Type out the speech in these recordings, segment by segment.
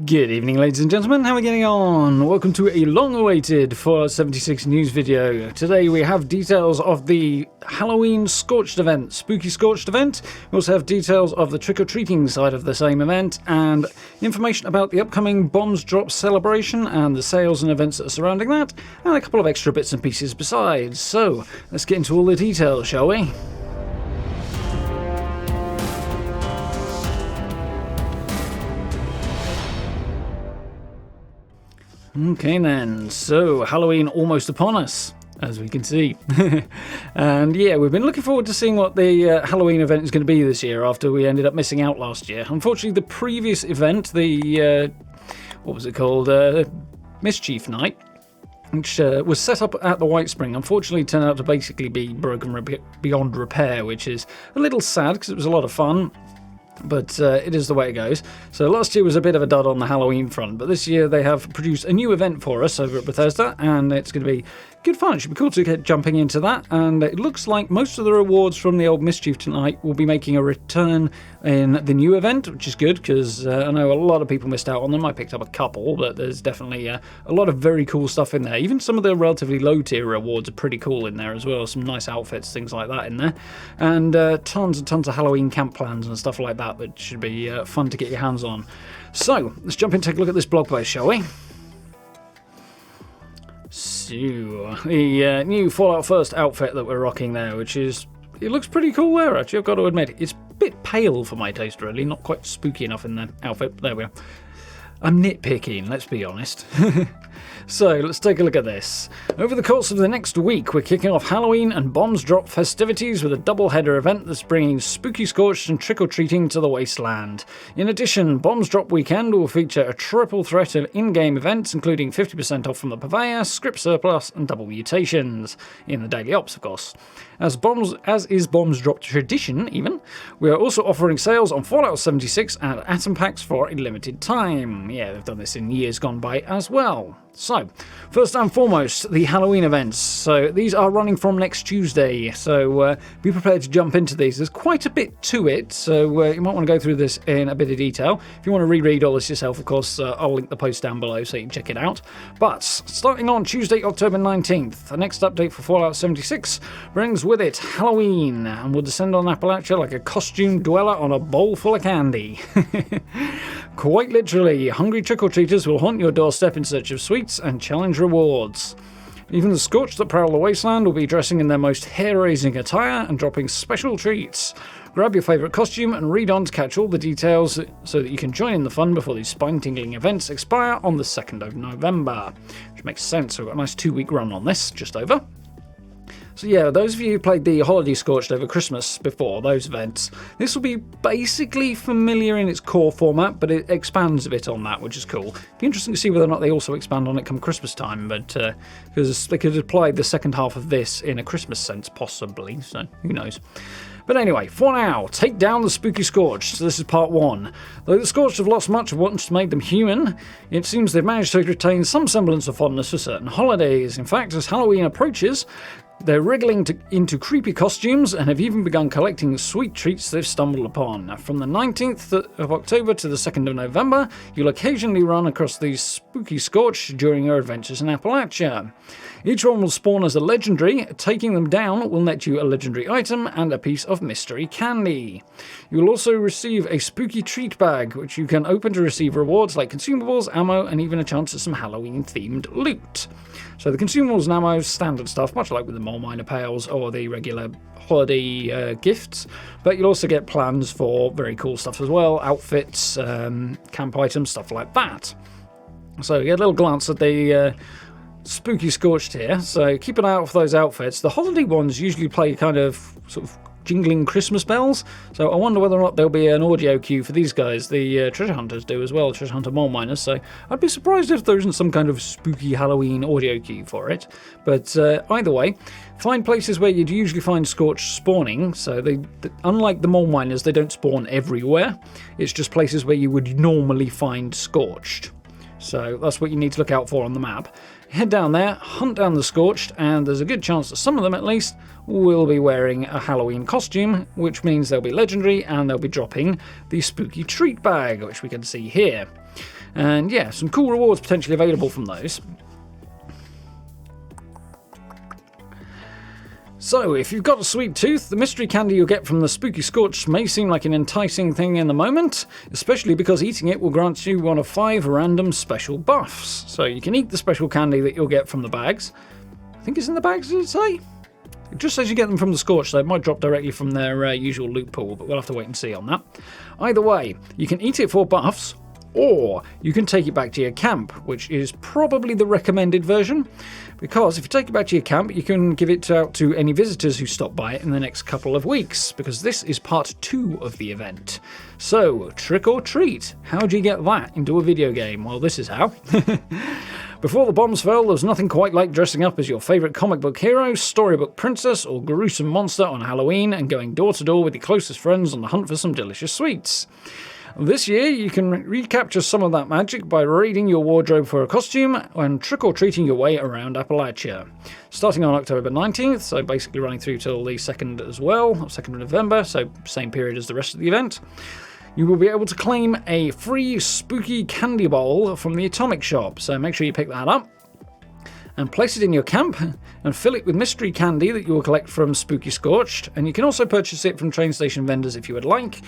Good evening, ladies and gentlemen. How are we getting on? Welcome to a long-awaited Fallout 76 news video. Today we have details of the Halloween Scorched Event, Spooky Scorched Event. We also have details of the trick-or-treating side of the same event, and information about the upcoming Bombs Drop celebration and the sales and events that are surrounding that, and a couple of extra bits and pieces besides. So, let's get into all the details, shall we? Okay then, so Halloween almost upon us, as we can see. And yeah, we've been looking forward to seeing what the Halloween event is going to be this year after we ended up missing out last year. Unfortunately, the previous event, the, what was it called, Mischief Night, which was set up at the White Spring, unfortunately turned out to basically be broken beyond repair, which is a little sad because it was a lot of fun. But it is the way it goes. So last year was a bit of a dud on the Halloween front, but this year they have produced a new event for us over at Bethesda, and it's going to be good fun. It should be cool to get jumping into that, and it looks like most of the rewards from the old Mischief tonight will be making a return in the new event, which is good because I know a lot of people missed out on them. I picked up a couple, but there's definitely a lot of very cool stuff in there. Even some of the relatively low tier rewards are pretty cool in there as well. Some nice outfits, things like that in there, and tons and tons of Halloween camp plans and stuff like that, which should be fun to get your hands on. So let's jump in and take a look at this blog post, shall we? So, the new Fallout First outfit that we're rocking there, which is, it looks pretty cool there actually, I've got to admit. It's a bit pale for my taste really, not quite spooky enough in the outfit. There we are. I'm nitpicking, let's be honest. So, let's take a look at this. Over the course of the next week, we're kicking off Halloween and Bombs Drop festivities with a double-header event that's bringing Spooky Scorched and trick-or-treating to the wasteland. In addition, Bombs Drop weekend will feature a triple threat of in-game events, including 50% off from the Purveyor, script surplus, and double mutations. In the daily ops, of course. As is Bombs Drop tradition, even, we are also offering sales on Fallout 76 and Atom Packs for a limited time. Yeah, they've done this in years gone by as well. So, first and foremost, the Halloween events. So, these are running from next Tuesday, so be prepared to jump into these. There's quite a bit to it, so you might want to go through this in a bit of detail. If you want to reread all this yourself, of course, I'll link the post down below so you can check it out. But, starting on Tuesday, October 19th, the next update for Fallout 76 brings with it Halloween, and will descend on Appalachia like a costumed dweller on a bowl full of candy. Quite literally, hungry trick-or-treaters will haunt your doorstep in search of sweets and challenge rewards. Even the Scorched that prowl the wasteland will be dressing in their most hair-raising attire and dropping special treats. Grab your favourite costume and read on to catch all the details so that you can join in the fun before these spine-tingling events expire on the 2nd of November. Which makes sense, we've got a nice 2-week run on this, just over. So yeah, those of you who played the Holiday Scorched over Christmas before, those events, this will be basically familiar in its core format, but it expands a bit on that, which is cool. It'd be interesting to see whether or not they also expand on it come Christmas time, but because they could apply the second half of this in a Christmas sense, possibly, so who knows. But anyway, for now, take down the Spooky Scorched. So this is part 1. Though the Scorched have lost much of what once made them human, it seems they've managed to retain some semblance of fondness for certain holidays. In fact, as Halloween approaches, they're wriggling into creepy costumes and have even begun collecting sweet treats they've stumbled upon. From the 19th of October to the 2nd of November, you'll occasionally run across these Spooky Scorched during your adventures in Appalachia. Each one will spawn as a legendary. Taking them down will net you a legendary item and a piece of mystery candy. You will also receive a spooky treat bag, which you can open to receive rewards like consumables, ammo, and even a chance at some Halloween-themed loot. So the consumables and ammo is standard stuff, much like with the mole miner pails or the regular holiday gifts, but you'll also get plans for very cool stuff as well, outfits, camp items, stuff like that. So you get a little glance at the Spooky Scorched here, so keep an eye out for those outfits. The holiday ones usually play kind of sort of jingling Christmas bells, so I wonder whether or not there'll be an audio cue for these guys. The treasure hunters do as well, treasure hunter mole miners, so I'd be surprised if there isn't some kind of spooky Halloween audio cue for it. But either way, find places where you'd usually find Scorched spawning, so unlike the mole miners, they don't spawn everywhere. It's just places where you would normally find Scorched. So that's what you need to look out for on the map. Head down there, hunt down the Scorched, and there's a good chance that some of them at least will be wearing a Halloween costume, which means they'll be legendary and they'll be dropping the spooky treat bag, which we can see here. And yeah, some cool rewards potentially available from those. So, if you've got a sweet tooth, the mystery candy you'll get from the Spooky Scorched may seem like an enticing thing in the moment, especially because eating it will grant you one of 5 random special buffs. So you can eat the special candy that you'll get from the bags. I think it's in the bags, does it say? It just says you get them from the Scorch, so it might drop directly from their usual loot pool, but we'll have to wait and see on that. Either way, you can eat it for buffs, or you can take it back to your camp, which is probably the recommended version, because if you take it back to your camp, you can give it out to any visitors who stop by it in the next couple of weeks, because this is part 2 of the event. So, trick or treat, how do you get that into a video game? Well, this is how. Before the bombs fell, there was nothing quite like dressing up as your favourite comic book hero, storybook princess, or gruesome monster on Halloween and going door to door with your closest friends on the hunt for some delicious sweets. This year, you can recapture some of that magic by raiding your wardrobe for a costume and trick-or-treating your way around Appalachia. Starting on October 19th, so basically running through till the 2nd as well, 2nd of November, so same period as the rest of the event, you will be able to claim a free spooky candy bowl from the Atomic Shop, so make sure you pick that up and place it in your camp and fill it with mystery candy that you will collect from Spooky Scorched, and you can also purchase it from train station vendors if you would like.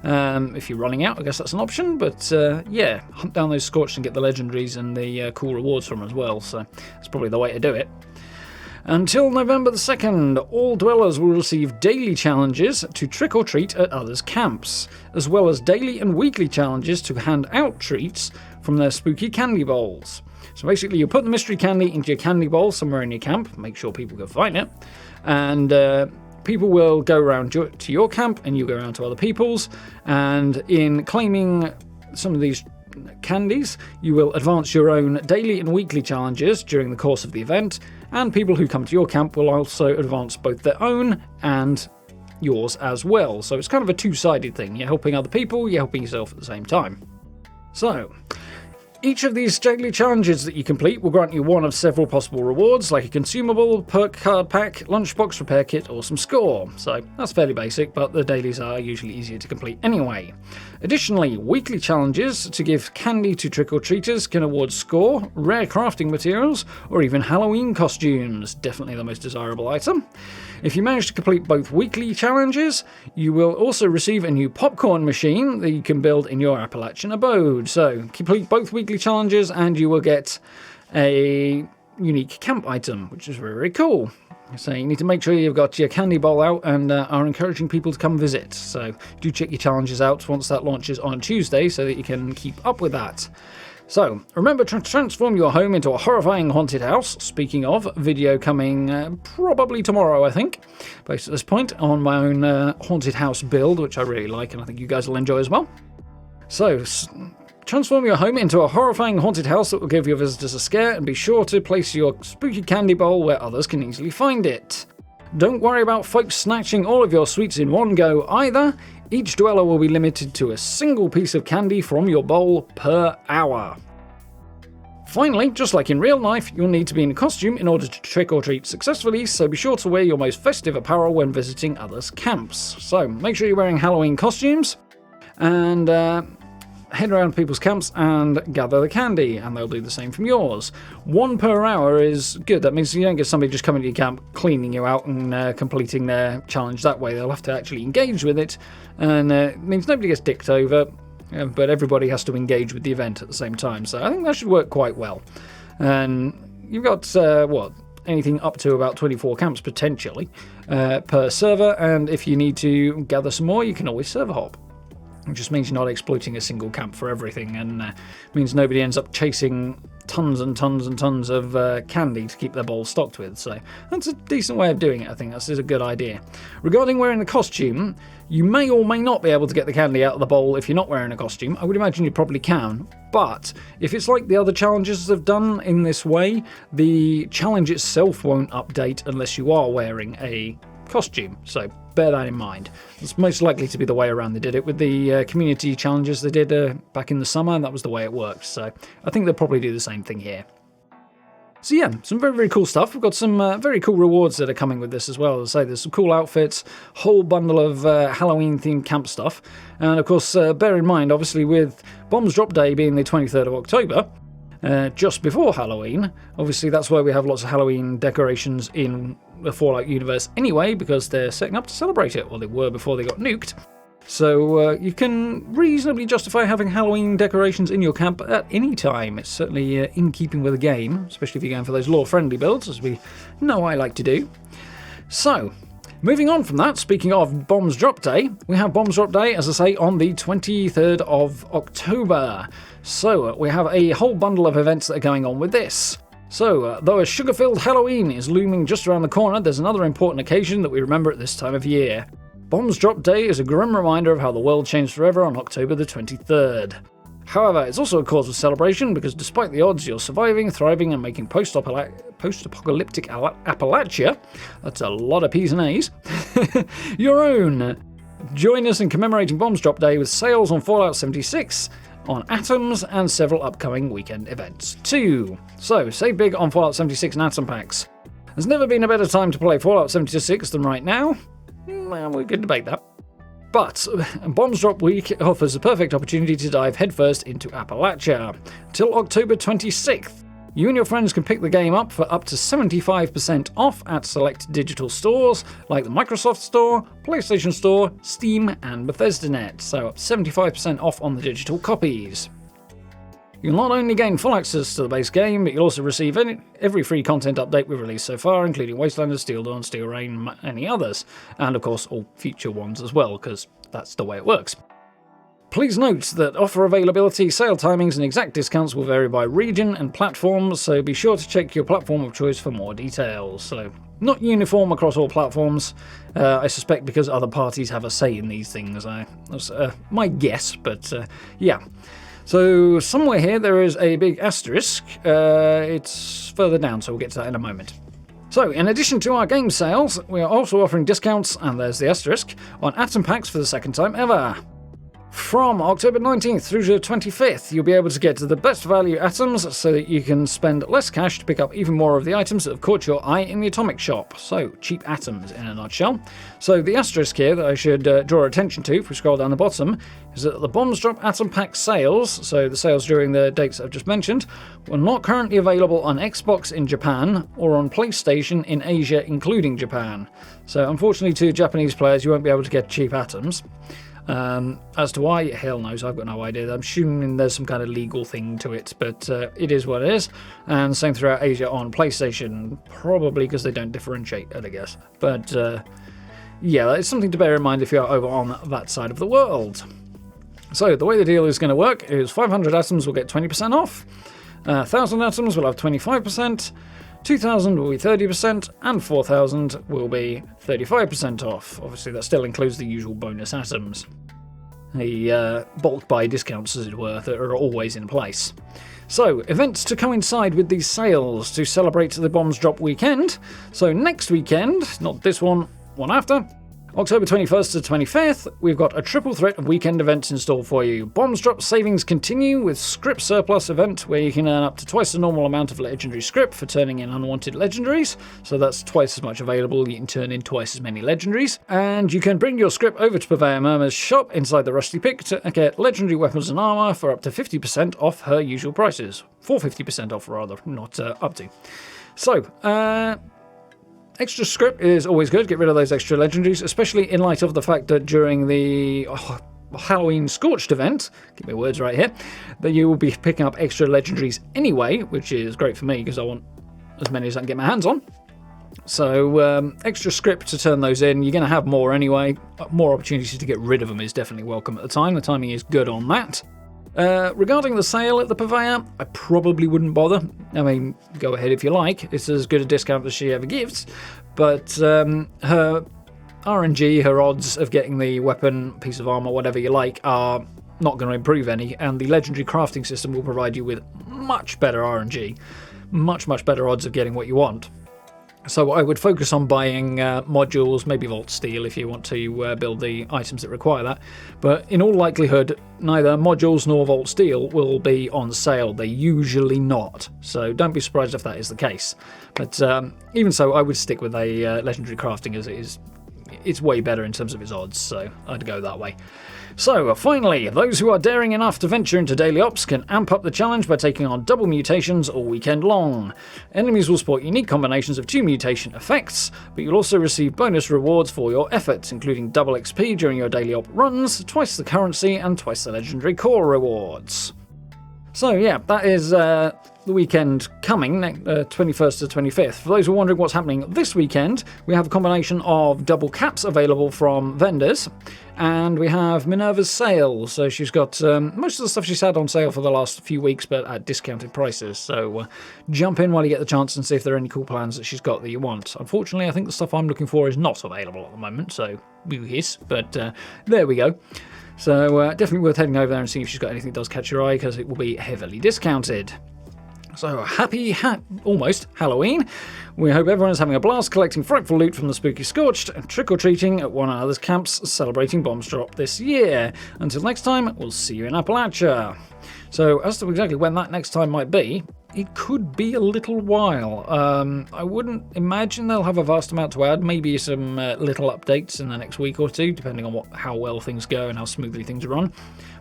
If you're running out, I guess that's an option, but yeah, hunt down those Scorched and get the legendaries and the cool rewards from them as well, so that's probably the way to do it. Until November the 2nd, all dwellers will receive daily challenges to trick or treat at others' camps, as well as daily and weekly challenges to hand out treats from their spooky candy bowls. So basically, you put the mystery candy into your candy bowl somewhere in your camp, make sure people can find it, and people will go around to your camp and you go around to other people's, and in claiming some of these candies, you will advance your own daily and weekly challenges during the course of the event, and people who come to your camp will also advance both their own and yours as well. So it's kind of a two-sided thing. You're helping other people, you're helping yourself at the same time. So, each of these daily challenges that you complete will grant you one of several possible rewards, like a consumable, perk card pack, lunchbox repair kit, or some score. So that's fairly basic, but the dailies are usually easier to complete anyway. Additionally, weekly challenges to give candy to trick-or-treaters can award score, rare crafting materials, or even Halloween costumes, definitely the most desirable item. If you manage to complete both weekly challenges, you will also receive a new popcorn machine that you can build in your Appalachian abode. So, complete both weekly challenges and you will get a unique camp item, which is very, very cool. So you need to make sure you've got your candy bowl out and are encouraging people to come visit. So do check your challenges out once that launches on Tuesday so that you can keep up with that. So, remember to transform your home into a horrifying haunted house. Speaking of, video coming probably tomorrow, I think, based at this point, on my own haunted house build, which I really like and I think you guys will enjoy as well. So, transform your home into a horrifying haunted house that will give your visitors a scare, and be sure to place your spooky candy bowl where others can easily find it. Don't worry about folks snatching all of your sweets in one go either. Each dweller will be limited to a single piece of candy from your bowl per hour. Finally, just like in real life, you'll need to be in costume in order to trick or treat successfully, so be sure to wear your most festive apparel when visiting others' camps. So make sure you're wearing Halloween costumes and head around people's camps and gather the candy, and they'll do the same from yours. 1 per hour is good. That means you don't get somebody just coming to your camp, cleaning you out and completing their challenge that way. They'll have to actually engage with it, and it means nobody gets dicked over, but everybody has to engage with the event at the same time. So I think that should work quite well. And you've got, anything up to about 24 camps potentially per server, and if you need to gather some more, you can always server hop. It just means you're not exploiting a single camp for everything, and means nobody ends up chasing tons and tons and tons of candy to keep their bowl stocked with. So that's a decent way of doing it. I think that's a good idea. Regarding wearing the costume, you may or may not be able to get the candy out of the bowl if you're not wearing a costume. I would imagine you probably can, but if it's like the other challenges have done in this way, the challenge itself won't update unless you are wearing a costume, so bear that in mind. It's most likely to be the way around they did it with the community challenges they did back in the summer, and that was the way it worked, so I think they'll probably do the same thing here. So yeah, some very, very cool stuff. We've got some very cool rewards that are coming with this as well. As I say, there's some cool outfits, whole bundle of Halloween-themed camp stuff. And of course, bear in mind, obviously, with Bombs Drop Day being the 23rd of October, just before Halloween, obviously that's why we have lots of Halloween decorations in the Fallout universe anyway, because they're setting up to celebrate it, or they were before they got nuked. So you can reasonably justify having Halloween decorations in your camp at any time. It's certainly in keeping with the game, especially if you're going for those lore-friendly builds, as we know I like to do. So, moving on from that, speaking of Bombs Drop Day, we have Bombs Drop Day, as I say, on the 23rd of October. So, we have a whole bundle of events that are going on with this. So, though a sugar-filled Halloween is looming just around the corner, there's another important occasion that we remember at this time of year. Bombs Drop Day is a grim reminder of how the world changed forever on October the 23rd. However, it's also a cause of celebration because despite the odds, you're surviving, thriving, and making post-apocalyptic Appalachia, that's a lot of P's and A's, your own. Join us in commemorating Bombs Drop Day with sales on Fallout 76, on Atoms, and several upcoming weekend events too. So, save big on Fallout 76 and Atom packs. There's never been a better time to play Fallout 76 than right now. Well, we could debate that. But Bombs Drop Week offers a perfect opportunity to dive headfirst into Appalachia. Till October 26th, you and your friends can pick the game up for up to 75% off at select digital stores like the Microsoft Store, PlayStation Store, Steam, and BethesdaNet. So up 75% off on the digital copies. You'll not only gain full access to the base game, but you'll also receive every free content update we've released so far, including Wastelanders, Steel Dawn, Steel Rain, and any others. And of course, all future ones as well, because that's the way it works. Please note that offer availability, sale timings, and exact discounts will vary by region and platform, so be sure to check your platform of choice for more details. So, not uniform across all platforms, I suspect because other parties have a say in these things. That's my guess, but yeah. So somewhere here there is a big asterisk. It's further down, so we'll get to that in a moment. So, in addition to our game sales, we are also offering discounts, and there's the asterisk, on Atom Packs for the second time ever. From October 19th through to the 25th, you'll be able to get the best value atoms so that you can spend less cash to pick up even more of the items that have caught your eye in the atomic shop. So, cheap atoms in a nutshell. So, the asterisk here that I should draw attention to, if we scroll down the bottom, is that the Bombs Drop Atom Pack sales, so the sales during the dates I've just mentioned, were not currently available on Xbox in Japan or on PlayStation in Asia, including Japan. So, unfortunately to Japanese players, you won't be able to get cheap atoms. As to why, hell knows, I've got no idea. I'm assuming there's some kind of legal thing to it, but it is what it is. And same throughout Asia on PlayStation, probably because they don't differentiate, I guess. But yeah, it's something to bear in mind if you're over on that side of the world. So the way the deal is going to work is 500 atoms will get 20% off, 1,000 atoms will have 25%, 2,000 will be 30%, and 4,000 will be 35% off. Obviously, that still includes the usual bonus atoms. The bulk buy discounts, as it were, that are always in place. So, events to coincide with these sales to celebrate the Bombs Drop weekend. So, next weekend, not this one after, October 21st to 25th, we've got a triple threat of weekend events in store for you. Bombs Drop savings continue with Script Surplus event, where you can earn up to twice the normal amount of legendary script for turning in unwanted legendaries. So that's twice as much available, you can turn in twice as many legendaries. And you can bring your script over to Purveyor Murmur's shop inside the Rusty Pick to get legendary weapons and armor for up to 50% off her usual prices. For 50% off rather, not up to. So, extra script is always good. Get rid of those extra legendaries, especially in light of the fact that during the Halloween Scorched Event, get my words right here, that you will be picking up extra legendaries anyway, which is great for me because I want as many as I can get my hands on. So extra script to turn those in. You're going to have more anyway. More opportunities to get rid of them is definitely welcome at the time. The timing is good on that. Regarding the sale at the Purveyor, I probably wouldn't bother. I mean, go ahead if you like. It's as good a discount as she ever gives. But her RNG, her odds of getting the weapon, piece of armor, whatever you like, are not going to improve any. And the legendary crafting system will provide you with much better RNG. Much, much better odds of getting what you want. So I would focus on buying modules, maybe Vault Steel if you want to build the items that require that. But in all likelihood, neither modules nor Vault Steel will be on sale. They're usually not. So don't be surprised if that is the case. But even so, I would stick with a Legendary Crafting as it is. It's way better in terms of its odds, so I'd go that way. So, finally, those who are daring enough to venture into daily ops can amp up the challenge by taking on double mutations all weekend long. Enemies will sport unique combinations of 2 mutation effects, but you'll also receive bonus rewards for your efforts, including double XP during your daily op runs, twice the currency, and twice the legendary core rewards. So yeah, that is the weekend coming, 21st to 25th. For those who are wondering what's happening this weekend, we have a combination of double caps available from vendors, and we have Minerva's sale. So she's got most of the stuff she's had on sale for the last few weeks, but at discounted prices. So jump in while you get the chance and see if there are any cool plans that she's got that you want. Unfortunately, I think the stuff I'm looking for is not available at the moment, so boo hiss, but there we go. So definitely worth heading over there and seeing if she's got anything that does catch your eye, because it will be heavily discounted. So happy almost Halloween. We hope everyone is having a blast collecting frightful loot from the spooky Scorched and trick-or-treating at one another's camps celebrating Bombs Drop this year. Until next time, we'll see you in Appalachia. So as to exactly when that next time might be, it could be a little while. I wouldn't imagine they'll have a vast amount to add. Maybe some little updates in the next week or two, depending on how well things go and how smoothly things run.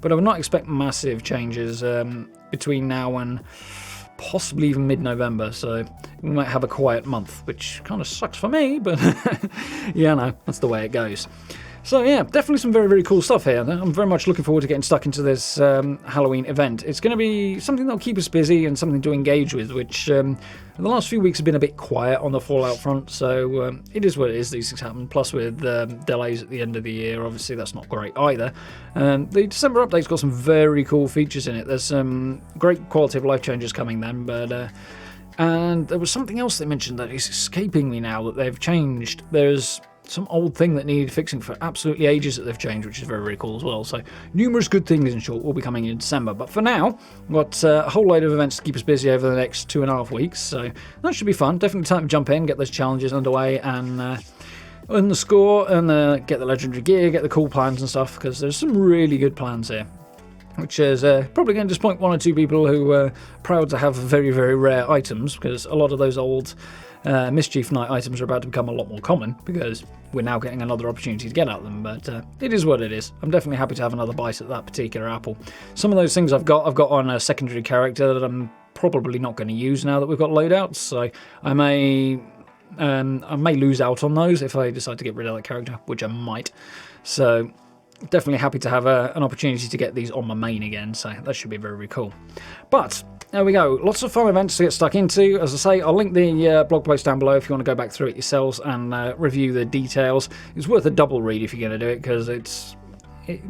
But I would not expect massive changes between now and possibly even mid-November. So we might have a quiet month, which kind of sucks for me, but yeah, no, that's the way it goes. So yeah, definitely some very, very cool stuff here. I'm very much looking forward to getting stuck into this Halloween event. It's going to be something that'll keep us busy and something to engage with, which the last few weeks have been a bit quiet on the Fallout front, so it is what it is. These things happen. Plus with delays at the end of the year, obviously that's not great either. The December update's got some very cool features in it. There's some great quality of life changes coming then, but and there was something else they mentioned that is escaping me now that they've changed. There's some old thing that needed fixing for absolutely ages that they've changed, which is very, very cool as well. So numerous good things, in short, will be coming in December. But for now, we've got a whole load of events to keep us busy over the next 2.5 weeks. So that should be fun. Definitely time to jump in, get those challenges underway, and earn the score, and get the legendary gear, get the cool plans and stuff, because there's some really good plans here. Which is probably going to disappoint one or two people who are proud to have very, very rare items, because a lot of those old Mischief Night items are about to become a lot more common, because we're now getting another opportunity to get at them. But it is what it is. I'm definitely happy to have another bite at that particular apple. Some of those things I've got on a secondary character that I'm probably not going to use now that we've got loadouts, so I may lose out on those if I decide to get rid of that character, which I might. So definitely happy to have an opportunity to get these on my main again, so that should be very, very cool. But there we go, lots of fun events to get stuck into. As I say, I'll link the blog post down below if you want to go back through it yourselves and review the details. It's worth a double read if you're going to do it, because it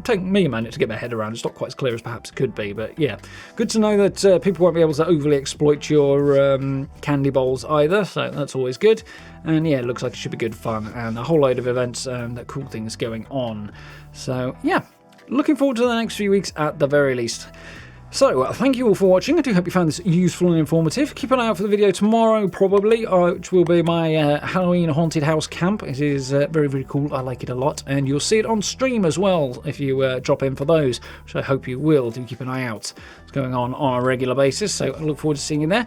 took me a minute to get my head around. It's not quite as clear as perhaps it could be, but yeah, good to know that people won't be able to overly exploit your candy bowls either, so that's always good. And yeah, it looks like it should be good fun, and a whole load of events and cool things going on. So yeah, looking forward to the next few weeks at the very least. So, thank you all for watching. I do hope you found this useful and informative. Keep an eye out for the video tomorrow, probably, which will be my Halloween Haunted House camp. It is very, very cool. I like it a lot. And you'll see it on stream as well if you drop in for those, which I hope you will. Do keep an eye out. It's going on a regular basis, so I look forward to seeing you there.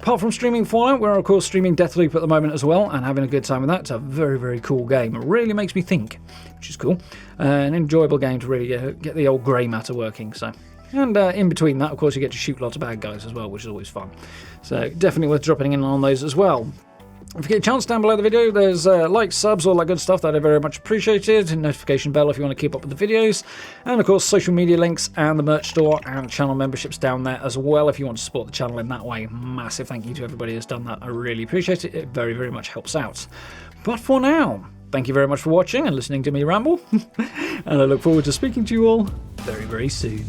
Apart from streaming Fallout, we're of course streaming Deathloop at the moment as well, and having a good time with that. It's a very, very cool game. It really makes me think, which is cool. An enjoyable game to really get the old grey matter working, so... And in between that, of course, you get to shoot lots of bad guys as well, which is always fun. So definitely worth dropping in on those as well. If you get a chance, down below the video, there's likes, subs, all that good stuff that I very much appreciated. Notification bell if you want to keep up with the videos. And of course, social media links and the merch store and channel memberships down there as well if you want to support the channel in that way. Massive thank you to everybody who's done that. I really appreciate it. It very, very much helps out. But for now, thank you very much for watching and listening to me ramble. And I look forward to speaking to you all very, very soon.